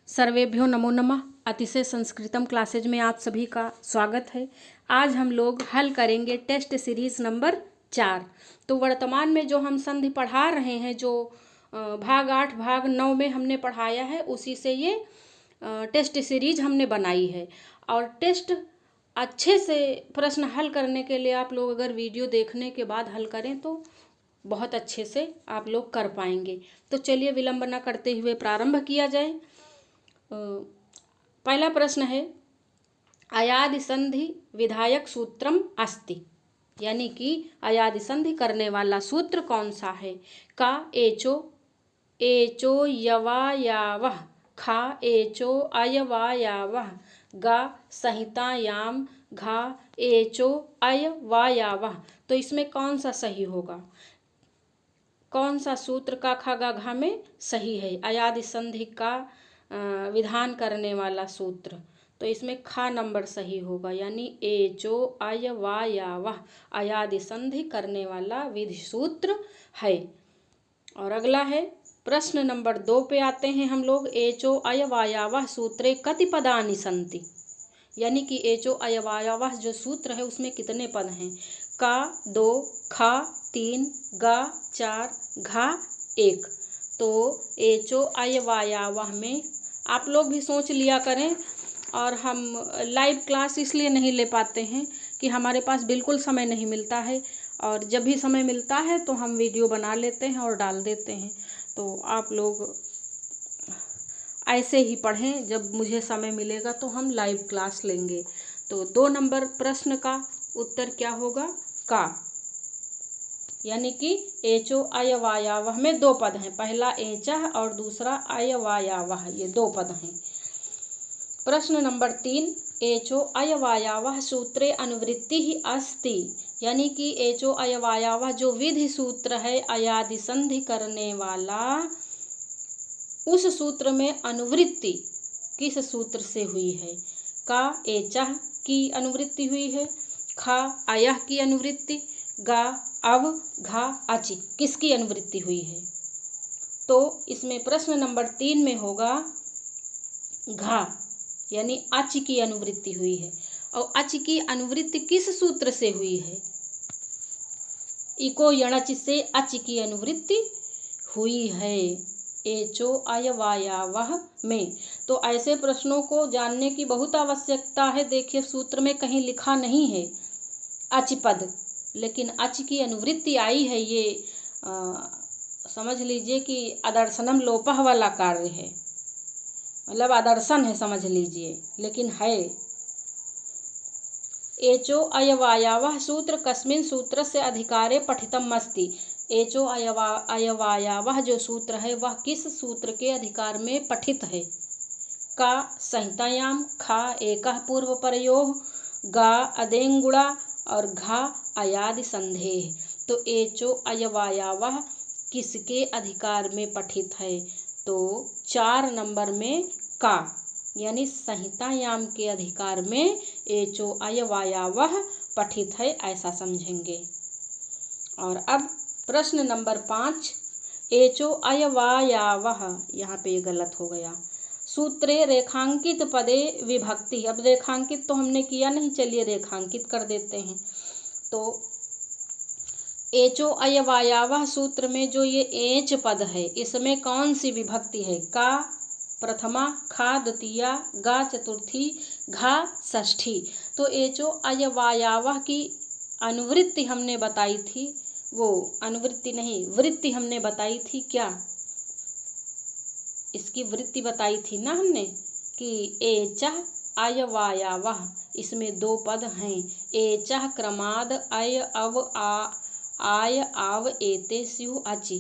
सर्वेभ्यो नमो नमः। अतिशय संस्कृतम क्लासेज में आप सभी का स्वागत है। आज हम लोग हल करेंगे टेस्ट सीरीज नंबर 4। तो वर्तमान में जो हम संधि पढ़ा रहे हैं, जो भाग 8 भाग 9 में हमने पढ़ाया है, उसी से ये टेस्ट सीरीज हमने बनाई है। और टेस्ट अच्छे से प्रश्न हल करने के लिए आप लोग अगर वीडियो देखने के बाद हल करें तो बहुत अच्छे से आप लोग कर पाएंगे। तो चलिए विलंब न करते हुए प्रारंभ किया जाए। पहला प्रश्न है, अयादि संधि विधायक सूत्रम अस्ति, यानी कि अयादि संधि करने वाला सूत्र कौन सा है। का एचो एचो यवायावः, खा एचो अयवायावः, गा संहितायाम घा एचो अयवायावः। तो इसमें कौन सा सही होगा, कौन सा सूत्र का खा गा घा में सही है। अयादि संधि का विधान करने वाला सूत्र, तो इसमें खा नंबर सही होगा, यानी एचो अयवायावः अयादि संधि करने वाला विधि सूत्र है। और अगला है प्रश्न नंबर 2 पे आते हैं हम लोग। एचो अयवायावः सूत्रे कति पदानि सन्ति, यानी कि एचो अयवायावः जो सूत्र है उसमें कितने पद हैं। का 2, खा 3, गा 4, घा 1। तो एचो अयवायावः में आप लोग भी सोच लिया करें। और हम लाइव क्लास इसलिए नहीं ले पाते हैं कि हमारे पास बिल्कुल समय नहीं मिलता है, और जब भी समय मिलता है तो हम वीडियो बना लेते हैं और डाल देते हैं। तो आप लोग ऐसे ही पढ़ें, जब मुझे समय मिलेगा तो हम लाइव क्लास लेंगे। तो 2 नंबर प्रश्न का उत्तर क्या होगा, का, यानी कि एचो अयवायावः में 2 पद हैं, पहला एचः और दूसरा अयवायावः, ये 2 पद हैं। प्रश्न नंबर 3, एचो अयवायावः सूत्रे अनुवृत्ति ही अस्ति, यानी कि एचो अयवायावः जो विधि सूत्र है अयादि संधि करने वाला, उस सूत्र में अनुवृत्ति किस सूत्र से हुई है। का एचः की अनुवृत्ति हुई है, खा अयः की अनुवृत्ति, गा अव, घा अचि, किसकी अनुवृत्ति हुई है। तो इसमें प्रश्न नंबर 3 में होगा घा, यानी अच की अनुवृत्ति हुई है। और अच की अनुवृत्ति किस सूत्र से हुई है, इको यणच से अच की अनुवृत्ति हुई है एचो अयवायावः में। तो ऐसे प्रश्नों को जानने की बहुत आवश्यकता है। देखिए सूत्र में कहीं लिखा नहीं है अच पद, लेकिन अच की अनुवृत्ति आई है। ये समझ लीजिए कि आदर्शनम लोपः वाला कार्य है, मतलब आदर्शन है समझ लीजिए, लेकिन है। एचो अयवायावः सूत्र कस्मिन् सूत्रस्य अधिकारे पठितम् अस्ति, एचो अयवायावः जो सूत्र है वह किस सूत्र के अधिकार में पठित है। का संहितायाम, खा एकः पूर्व परयोः, गा अदेंगुणा और घा अयादि संधेः। तो एचो अयवायावः किसके अधिकार में पठित है, तो 4 नंबर में का, यानी संहितायाम के अधिकार में एचो अयवायावः पठित है, ऐसा समझेंगे। और अब प्रश्न नंबर 5, एचो अयवायावः, यहाँ पे ये गलत हो गया, सूत्रे रेखांकित पदे विभक्ति। अब रेखांकित तो हमने किया नहीं, चलिए रेखांकित कर देते हैं। तो एचो अयवायावः सूत्र में जो ये एच पद है, इसमें कौन सी विभक्ति है। का प्रथमा, खा द्वितीया, गा चतुर्थी, घा षष्ठी। तो एचो अयवायावः की अनुवृत्ति हमने बताई थी, वो अनुवृत्ति नहीं वृत्ति हमने बताई थी। क्या इसकी वृत्ति बताई थी ना हमने, कि एचः अयवायावः, इसमें 2 पद हैं। एचः क्रमाद अय अव आय आव एते स्युः अचि।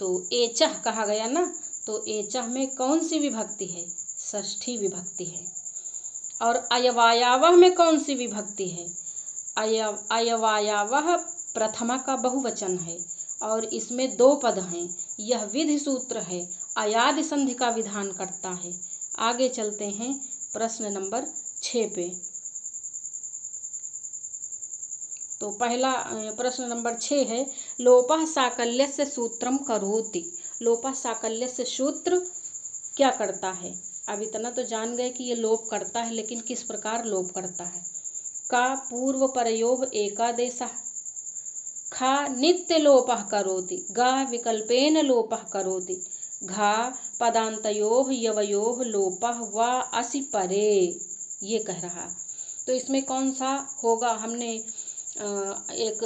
तो एचः कहा गया ना, तो एचः में कौन सी विभक्ति है, षष्ठी विभक्ति है। और अयवायावः में कौन सी विभक्ति है, अयवायावः प्रथमा का बहुवचन है, और इसमें 2 पद हैं। यह विधि सूत्र है, अयादि संधि का विधान करता है। आगे चलते हैं प्रश्न नंबर 6 पे। तो पहला प्रश्न नंबर 6 है, लोपः साकल्यस्य सूत्रम करोति। लोपः साकल्यस्य सूत्र क्या करता है। अब इतना तो जान गए कि ये लोप करता है, लेकिन किस प्रकार लोप करता है। का पूर्व परयोः एकादेशः, खा नित्य लोपः करोति, गा विकल्पेन लोपः करोति, घा पदान्तयोः यवयोः लोपः वा असि परे, ये कह रहा। तो इसमें कौन सा होगा, हमने एक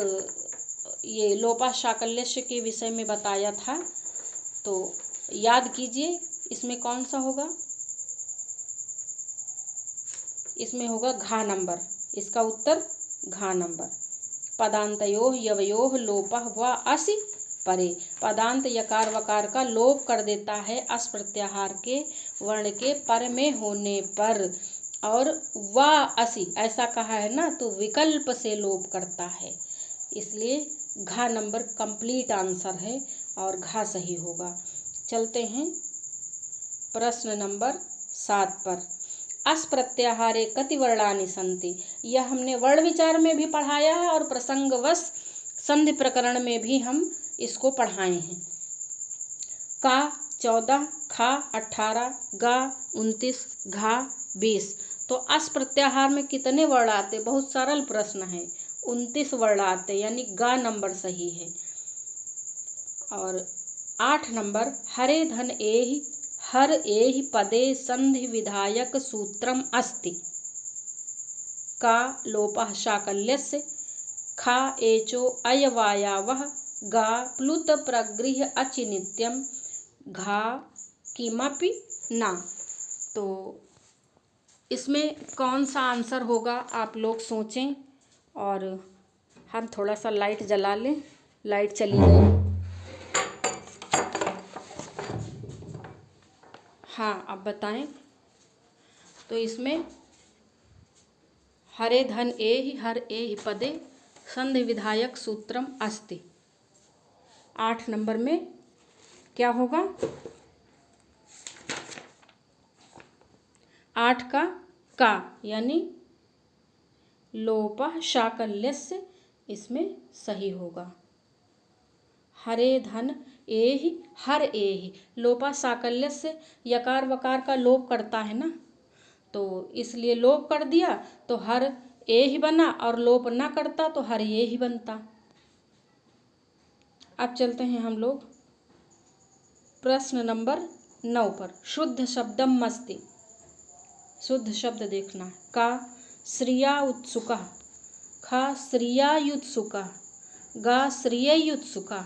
ये लोपा शाकल्यस्य के विषय में बताया था, तो याद कीजिए इसमें कौन सा होगा। इसमें होगा घा नंबर, इसका उत्तर घा नंबर। पदान्तयोः यवयोः लोपः वा असि परे, पदांत यकार वकार का लोप कर देता है अस प्रत्याहार के वर्ण के पर में होने पर, और वा असि ऐसा कहा है ना, तो विकल्प से लोप करता है, इसलिए घा नंबर कंप्लीट आंसर है और घा सही होगा। चलते हैं प्रश्न नंबर 7 पर। अस प्रत्याहारे कति वर्णानि सन्ति, यह हमने वर्ण विचार में भी पढ़ाया है और प्रसंगवश संधि प्रकरण में भी हम इसको पढ़ाए हैं। का 14, खा 18, गा 29, घा 20। तो अस प्रत्याहार में कितने वर्ण आते, बहुत सरल प्रश्न है, 29 वर्ण आते, यानी गा नंबर सही है। और 8 नंबर हरे धन एहि हर एहि पदे संधि विधायक सूत्रम अस्ति, का लोपः शाकल्यस्य, खा एचो अयवायावः, गा प्लुत प्रगृह्य अचि नित्यम, घा किमपि न। तो इसमें कौन सा आंसर होगा आप लोग सोचें, और हम थोड़ा सा लाइट जला लें। लाइट चली गई। हाँ, अब बताएं। तो इसमें हरे धन एहि हर एहि पदे संधि विधायक सूत्रम अस्ति, 8 नंबर में क्या होगा, 8 का यानी लोपः शाकल्यस्य इसमें सही होगा। हरे धन एहि हर एहि, लोपा शाकल्यस्य यकार वकार का लोप करता है ना, तो इसलिए लोप कर दिया तो हर एहि बना, और लोप ना करता तो हर ये ही बनता। अब चलते हैं हम लोग प्रश्न नंबर 9 पर। शुद्ध शब्दम अस्ति, शुद्ध शब्द देखना है। का श्रिया उत्सुकः, खा श्रियायुत्सुकः, गा श्रिययुत्सुकः,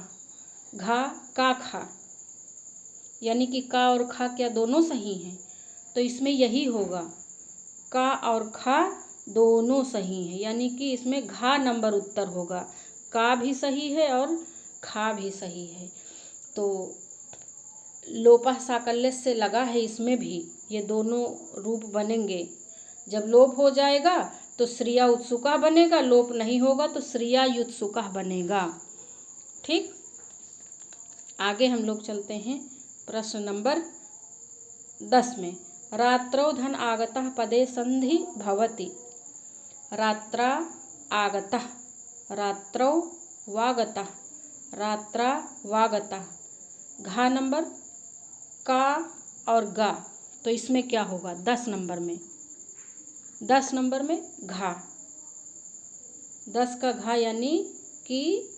घा का खा, यानी कि का और खा क्या दोनों सही हैं, तो इसमें यही होगा, का और खा दोनों सही हैं, यानी कि इसमें घा नंबर उत्तर होगा। का भी सही है और खा भी सही है, तो लोपः साकल्य से लगा है इसमें भी, ये दोनों रूप बनेंगे। जब लोप हो जाएगा तो श्रिया उत्सुका बनेगा, लोप नहीं होगा तो श्रिया युत्सुका बनेगा। ठीक, आगे हम लोग चलते हैं प्रश्न नंबर 10 में। रात्रौ धन आगतः पदे संधि भवति, रात्रा आगतः, रात्रौ वागतः, रात्रा वागतः, घा नंबर का और गा, तो इसमें क्या होगा 10 नंबर में, 10 नंबर में घा, 10 का घा, यानी कि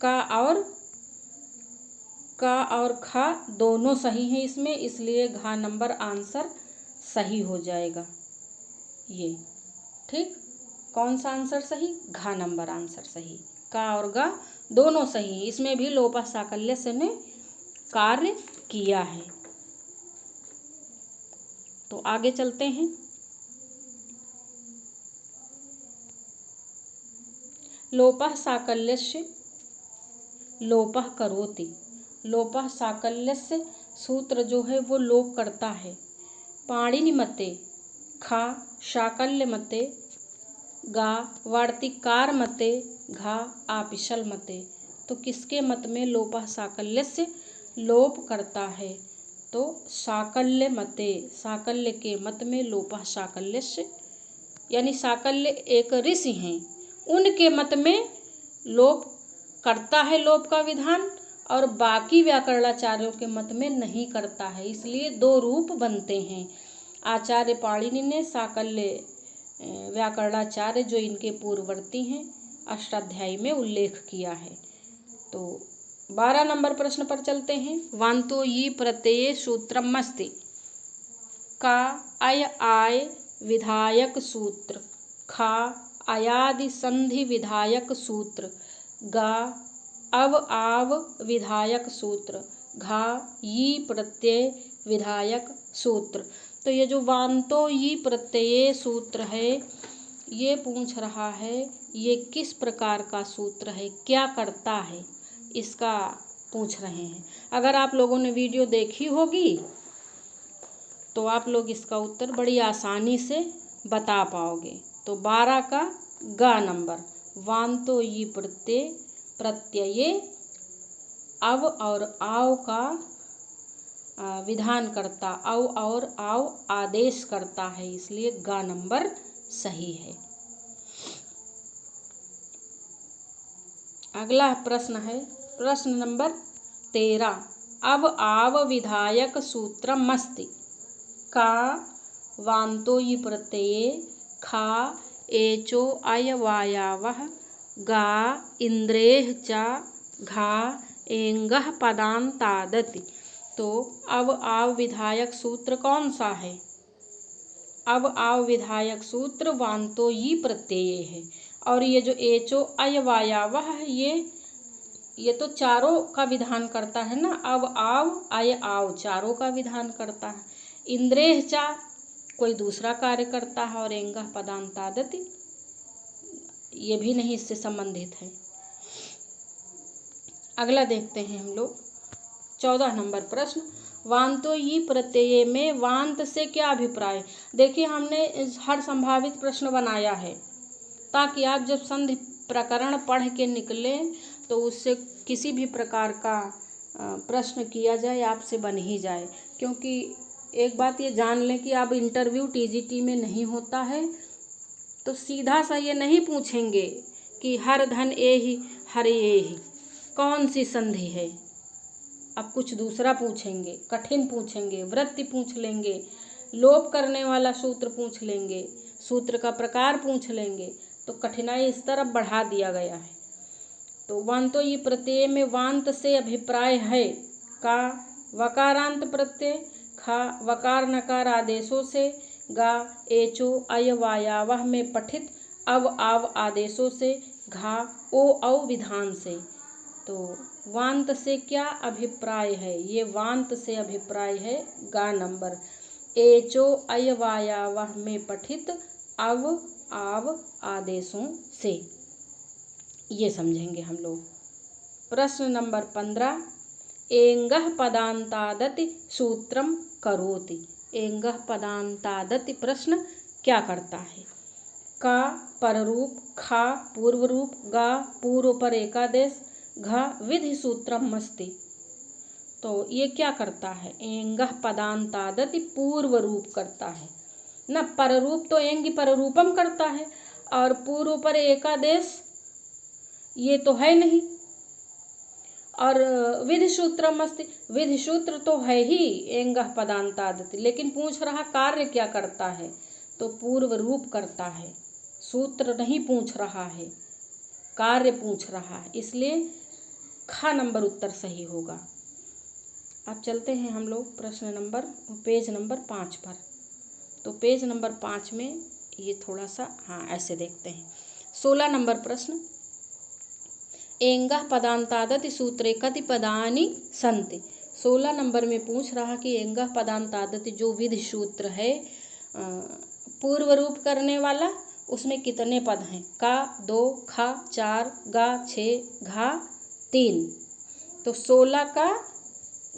का और खा दोनों सही हैं इसमें, इसलिए घा नंबर आंसर सही हो जाएगा ये। ठीक, कौन सा आंसर सही, घा नंबर आंसर सही। का और गा दोनों सही हैं, इसमें भी लोपा साकल्य से ने कार्य किया है। तो आगे चलते हैं। लोपः साकल्यस्य लोपः करोति, लोपः साकल्यस्य सूत्र जो है वो लोप करता है। पाणिनि मते, खा शाकल्य मते, गा वार्तिकार मते, घा आपिशल मते। तो किसके मत में लोपः साकल्यस्य लोप करता है, तो साकल्य मते, साकल्य के मत में लोपः साकल्यस्य, यानी साकल्य एक ऋषि हैं, उनके मत में लोप करता है लोप का विधान, और बाकी व्याकरणाचार्यों के मत में नहीं करता है, इसलिए दो रूप बनते हैं। आचार्य पाणिनि ने साकल्य व्याकरणाचार्य जो इनके पूर्ववर्ती हैं अष्टाध्यायी में उल्लेख किया है। तो 12 नंबर प्रश्न पर चलते हैं। वान्तो यी प्रत्यय सूत्रम अस्ति का अय आय विधायक सूत्र, खा अयादि संधि विधायक सूत्र, गा अव आव विधायक सूत्र, घा यी प्रत्यय विधायक सूत्र। तो ये जो वान्तो यी प्रत्यय सूत्र है ये पूछ रहा है ये किस प्रकार का सूत्र है, क्या करता है, इसका पूछ रहे हैं। अगर आप लोगों ने वीडियो देखी होगी तो आप लोग इसका उत्तर बड़ी आसानी से बता पाओगे। तो 12 का ग नंबर, वान्तो यी प्रत्यय अव और आव का विधान करता, अव और आव आदेश करता है, इसलिए ग नंबर सही है। अगला प्रश्न है प्रश्न नंबर 13। अव आव विधायक सूत्रम अस्ति का वान्तो यी प्रत्यये खा एचो अय वायावः गा इंद्रेः च घा एंगः पदान्तादति। तो अव आव विधायक सूत्र कौन सा है? अव आव विधायक सूत्र वान्तो यी प्रत्यय है। और ये जो एचो अय वायावः ये तो चारों का विधान करता है ना, अव आव अय आव चारों का विधान करता है। इंद्रेह चा कोई दूसरा कार्य करता है और एंगः पदान्तादति ये भी नहीं इससे संबंधित है। अगला देखते हैं हम लोग 14 नंबर प्रश्न। वान्तो यी प्रत्यय में वान्त से क्या अभिप्राय? देखिए हमने हर संभावित प्रश्न बनाया है ताकि आप जब संधि प्रकरण पढ़ के निकले तो उससे किसी भी प्रकार का प्रश्न किया जाए आपसे बन ही जाए। क्योंकि एक बात ये जान लें कि अब इंटरव्यू टीजीटी में नहीं होता है तो सीधा सा ये नहीं पूछेंगे कि हर धन ए ही हर ए ही कौन सी संधि है। अब कुछ दूसरा पूछेंगे, कठिन पूछेंगे, वृत्ति पूछ लेंगे, लोप करने वाला सूत्र पूछ लेंगे, सूत्र का प्रकार पूछ लेंगे, तो कठिनाई इस तरफ बढ़ा दिया गया है। तो वान्तो यी प्रत्यय में वान्त से अभिप्राय है का वकारांत प्रत्यय, खा वकार नकार आदेशों से, गा एचो अय वायावह में पठित अव आव आदेशों से, घा ओ औ विधान से। तो वान्त से क्या अभिप्राय है? ये वान्त से अभिप्राय है गा नंबर, एचो अय वायावह में पठित अव आव आदेशों से। ये समझेंगे हम लोग। प्रश्न नंबर 15। एंगः पदान्तादति सूत्रम करोति। एंगः पदान्तादति प्रश्न क्या करता है? का पररूप, खा पूर्व रूप, गा पूर्व पर एकादेश, घ विधि सूत्रम अस्ति। तो ये क्या करता है? एंगः पदान्तादति पूर्व रूप करता है न, पररूप तो एंगी पररूपम करता है और पूर्व पर एकादेश ये तो है नहीं। और विधि सूत्रम अस्ति, विधि सूत्र तो है ही एंगः पदान्तादति, लेकिन पूछ रहा कार्य क्या करता है? तो पूर्व रूप करता है, सूत्र नहीं पूछ रहा है, कार्य पूछ रहा है, इसलिए खा नंबर उत्तर सही होगा। अब चलते हैं हम लोग प्रश्न नंबर पेज नंबर 5 पर। तो पेज नंबर 5 में ये थोड़ा सा ऐसे देखते हैं। 16 नंबर प्रश्न। एंगः पदान्तादति सूत्रे कति पदानि सन्ति। 16 नंबर में पूछ रहा कि एंगः पदान्तादति जो विधि सूत्र है पूर्व रूप करने वाला, उसमें कितने पद हैं? का 2, खा 4, गा 6, घा 3। तो 16 का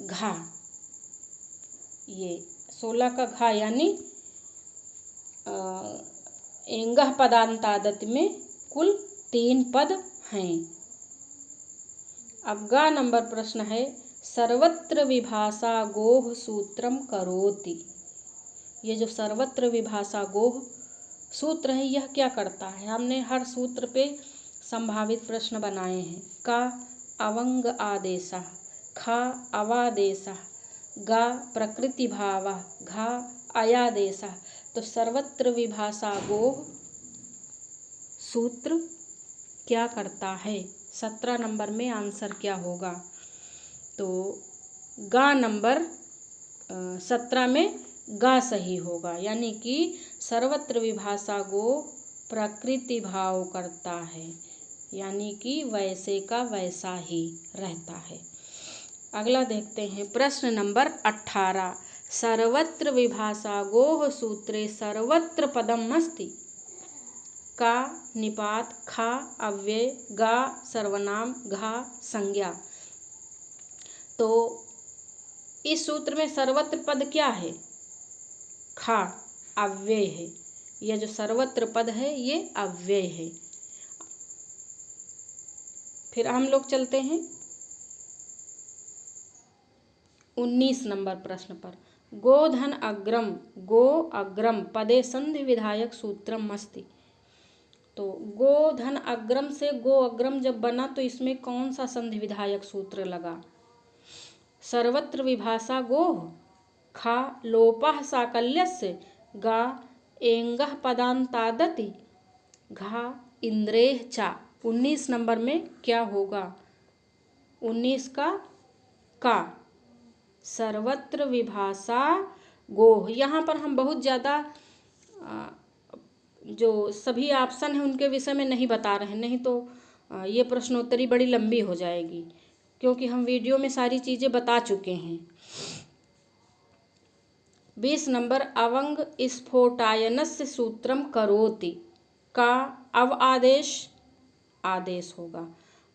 घा, ये 16 का घा यानी एंगः पदान्तादति में कुल 3 पद हैं। अब गा नंबर प्रश्न है सर्वत्र विभाषा गोह सूत्रम करोति। ये जो सर्वत्र विभाषा गोह सूत्र है यह क्या करता है? हमने हर सूत्र पे संभावित प्रश्न बनाए हैं। का अवंग आदेशः, खा अवादेशः, गा प्रकृतिभावः, घा अयादेशः। तो सर्वत्र विभाषा गोः सूत्र क्या करता है? 17 नंबर में आंसर क्या होगा? तो गा नंबर 17 में गा सही होगा, यानी कि सर्वत्र विभाषा गो प्रकृति भाव करता है, यानी कि वैसे का वैसा ही रहता है। अगला देखते हैं प्रश्न नंबर 18। सर्वत्र विभाषा गोः सूत्रे सर्वत्र पदम अस्ति। का निपात, खा अव्यय, गा सर्वनाम, घा संज्ञा। तो इस सूत्र में सर्वत्र पद क्या है? खा अव्यय है। यह जो सर्वत्र पद है ये अव्यय है। फिर हम लोग चलते हैं 19 नंबर प्रश्न पर। गोधन अग्रम, गो अग्रम पदे संधि विधायक सूत्रम अस्ति। तो गोधन अग्रम से गो अग्रम जब बना तो इसमें कौन सा संधि विधायक सूत्र लगा? सर्वत्र विभाषा गोः, खा लोपः साकल्यस्य, गा एंगः पदान्तादति, घा इंद्रेः चा। 19 नंबर में क्या होगा? 19 का सर्वत्र विभाषा गोः। यहाँ पर हम बहुत ज़्यादा जो सभी ऑप्शन हैं उनके विषय में नहीं बता रहे हैं, नहीं तो ये प्रश्नोत्तरी बड़ी लंबी हो जाएगी, क्योंकि हम वीडियो में सारी चीज़ें बता चुके हैं। 20 नंबर अवंग स्फोटायनस्य सूत्रम करोति। का अव आदेश होगा।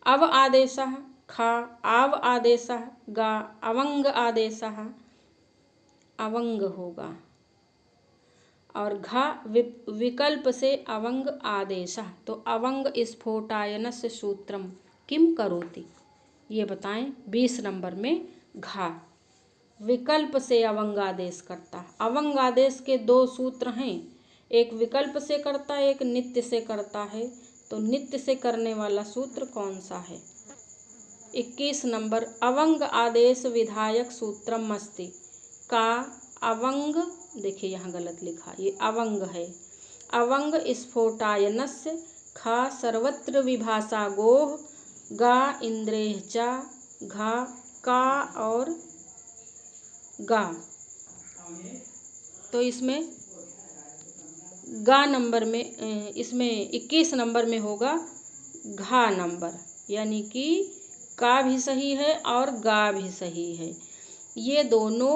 अव आदेशः, खा आव आदेशः, गा अवंग आदेशः, अवंग होगा। और घा विकल्प से अवंग आदेशः। तो अवंग स्फोटायनस्य सूत्रम किम करोति, ये बताएं। 20 नंबर में घा विकल्प से अवंग आदेश करता है। अवंग आदेश के 2 सूत्र हैं, एक विकल्प से करता है, एक नित्य से करता है। तो नित्य से करने वाला सूत्र कौन सा है? 21 नंबर अवंग आदेश विधायक सूत्रम अस्ति। का अवंग, देखिए यहाँ गलत लिखा, ये अवंग है। अवंग स्फोटायनस्य, खा सर्वत्र विभाषा गोः, गा इंद्रेः चा, घा का और गा। तो इसमें गा नंबर में, इसमें 21 नंबर में होगा घा नंबर, यानी कि का भी सही है और गा भी सही है। ये दोनों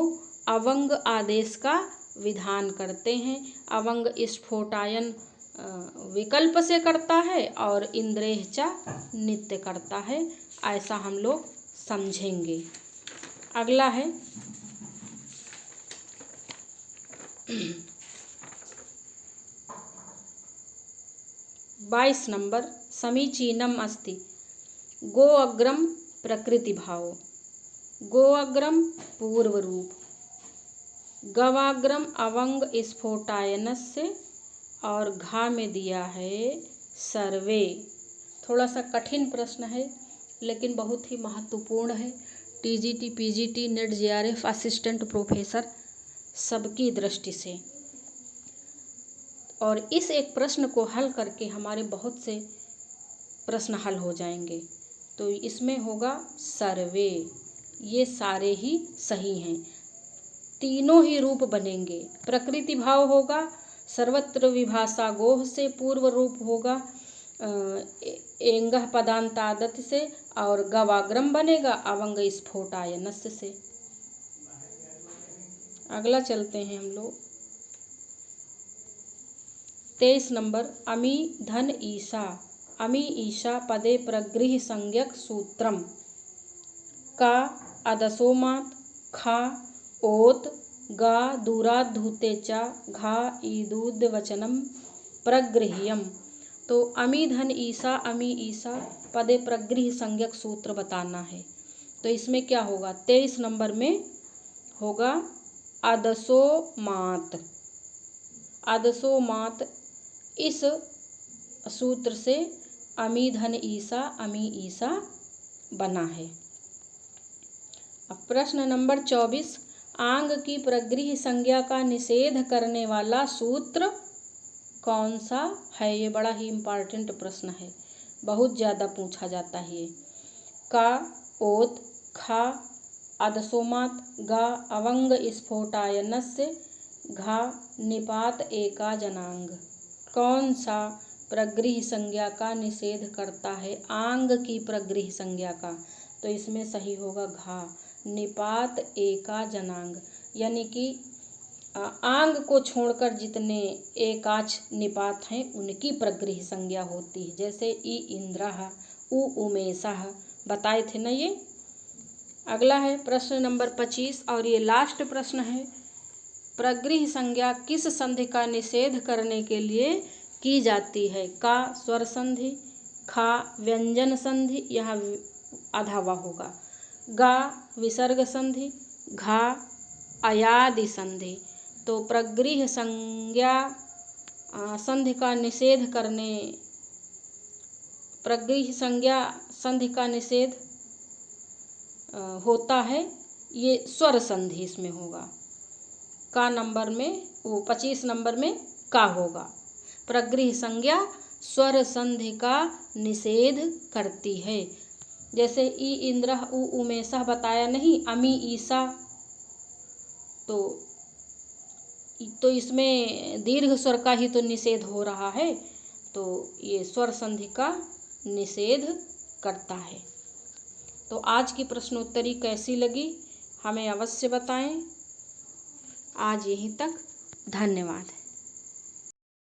अवंग आदेश का विधान करते हैं। अवंग स्फोटायन विकल्प से करता है और इंद्रेः चा नित्य करता है, ऐसा हम लोग समझेंगे। अगला है 22 नंबर समीचीनम अस्ति। गो अग्रम प्रकृति भाव, गो अग्रम पूर्व रूप, गवाग्रम अवंग स्फोटायनस्य, और घा में दिया है सर्वे। थोड़ा सा कठिन प्रश्न है लेकिन बहुत ही महत्वपूर्ण है। TGT, PGT, net, JRF, assistant professor सबकी दृष्टि से। और इस एक प्रश्न को हल करके हमारे बहुत से प्रश्न हल हो जाएंगे। तो इसमें होगा सर्वे, ये सारे ही सही हैं। तीनों ही रूप बनेंगे। प्रकृति भाव होगा, सर्वत्र विभाषा गोः से पूर्व रूप होगा एंगः पदान्तादत से, और गवाग्रम बनेगा अवंग स्फोटायनस्य से। अगला चलते हैं हम लोग 23 नंबर अमी धन ईशा। अमी ईशा पदे प्रगृह्य संज्ञक सूत्रम। का अदसोमात, खा ओत, गा दूरात् धूते चा, घा ईदूद वचनम प्रगृह्यम। तो अमी धन ईशा, अमी ईशा पदे प्रगृह्य संज्ञक सूत्र बताना है। तो इसमें क्या होगा? 23 नंबर में होगा अदसोमात। अदसोमात इस सूत्र से अमी धन ईसा, अमी ईसा बना है। अब प्रश्न नंबर 24, आंग की प्रगृह्य संज्ञा का निषेध करने वाला सूत्र कौन सा है? ये बड़ा ही इम्पॉर्टेंट प्रश्न है, बहुत ज़्यादा पूछा जाता है ये। का ओत, खा अदसोमात, गा अवंग स्फोटायनस्य, घा निपात एका जनांग। कौन सा प्रगृह्य संज्ञा का निषेध करता है? आंग की प्रगृह्य संज्ञा का। तो इसमें सही होगा घा, निपात एका जनांग, यानी कि आंग को छोड़कर जितने एकाच निपात हैं उनकी प्रगृह्य संज्ञा होती है। जैसे ई इंद्रः, उ उमेशः बताए थे ना ये। अगला है प्रश्न नंबर 25 और ये लास्ट प्रश्न है। प्रगृह्य संज्ञा किस संधि का निषेध करने के लिए की जाती है? का स्वर संधि, खा व्यंजन संधि, यहाँ आधा वा होगा, गा विसर्ग संधि, घा अयादि संधि। तो प्रगृह्य संज्ञा संधि का निषेध करने, प्रगृह्य संज्ञा संधि का निषेध होता है ये स्वर संधि, इसमें होगा का नंबर में, वो 25 नंबर में का होगा। प्रगृह्य संज्ञा स्वर संधि का निषेध करती है। जैसे ई इंद्रः, उ उमेशः बताया नहीं, अमी ईसा, तो इसमें दीर्घ स्वर का ही तो निषेध हो रहा है, तो ये स्वर संधि का निषेध करता है। तो आज की प्रश्नोत्तरी कैसी लगी हमें अवश्य बताएं। आज यहीं तक, धन्यवाद।